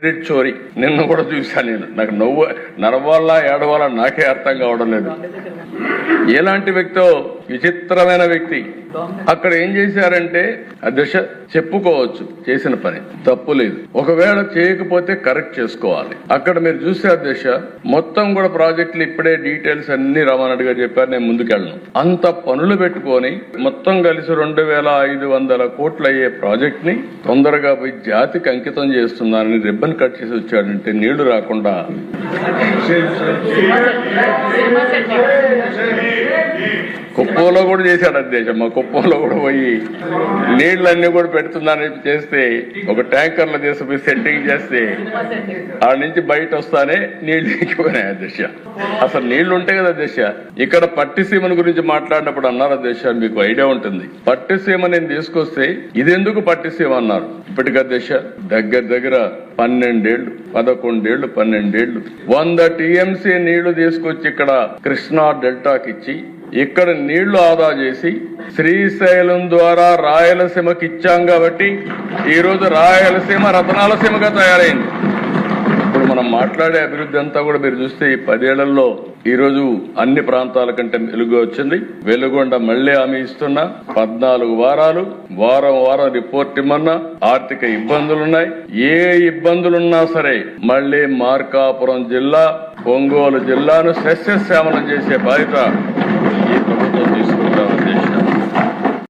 Credit చోరీ నిన్న కూడా చూశాను నేను. నాకు నవ్వు నరవాళ్ళ ఏడవాళ్ళ నాకే అర్థం కావడం లేదు. ఎలాంటి వ్యక్తో, విచిత్రమైన వ్యక్తి. అక్కడ ఏం చేశారంటే అధ్యక్ష చెప్పుకోవచ్చు చేసిన పని తప్పు లేదు, ఒకవేళ చేయకపోతే కరెక్ట్ చేసుకోవాలి. అక్కడ మీరు చూస్తే అధ్యక్ష మొత్తం కూడా ప్రాజెక్టులు ఇప్పుడే డీటెయిల్స్ అన్ని రామారెడ్డి గారు చెప్పారు, నేను ముందుకెళ్ళను. అంత పనులు పెట్టుకొని మొత్తం కలిసి 2500 కోట్లు అయ్యే ప్రాజెక్ట్ ని తొందరగా పోయి జాతికి అంకితం చేస్తున్నారని రిబ్బన్ కట్ చేసి వచ్చాడంటే నీళ్లు రాకుండా కుప్పంలో కూడా చేశాడు అధ్యక్ష. మా కుప్పంలో కూడా పోయి నీళ్లన్నీ కూడా పెడుతున్నారని చేస్తే ఒక ట్యాంకర్లో తీసుకుపోయి సెట్టింగ్ చేస్తే ఆడ నుంచి బయట వస్తానే నీళ్లు ఎక్కిపోయినాయి అధ్యక్ష. అసలు నీళ్లు ఉంటాయి కదా అధ్యక్ష. ఇక్కడ పట్టిసీమను గురించి మాట్లాడినప్పుడు అన్నారు అధ్యక్ష, మీకు ఐడియా ఉంటుంది. పట్టిసీమ నేను తీసుకొస్తే ఇదెందుకు పట్టిసీమ అన్నారు. ఇప్పటికి అధ్యక్ష దగ్గర 12 ఏళ్లు 100 TMC నీళ్లు తీసుకొచ్చి ఇక్కడ కృష్ణా డెల్టాకి ఇచ్చి ఇక్కడ నీళ్లు ఆదా చేసి శ్రీశైలం ద్వారా రాయలసీమకి ఇచ్చాం కాబట్టి ఈరోజు రాయలసీమ రతనాలసీమగా తయారైంది. ఇప్పుడు మనం మాట్లాడే అభివృద్ధి అంతా కూడా మీరు చూస్తే ఈ 10 ఏళ్లలో ఈరోజు అన్ని ప్రాంతాల కంటే వెలుగు వచ్చింది. వెలుగొండ మళ్లీ హామీ ఇస్తున్నా, 14 వారాలు వారం రిపోర్ట్ ఇమ్మన్నా. ఆర్థిక ఇబ్బందులున్నాయి, ఏ ఇబ్బందులున్నా సరే మళ్లీ మార్కాపురం జిల్లా, ఒంగోలు జిల్లాను సస్యశ్యామలం చేసే బాధ్యత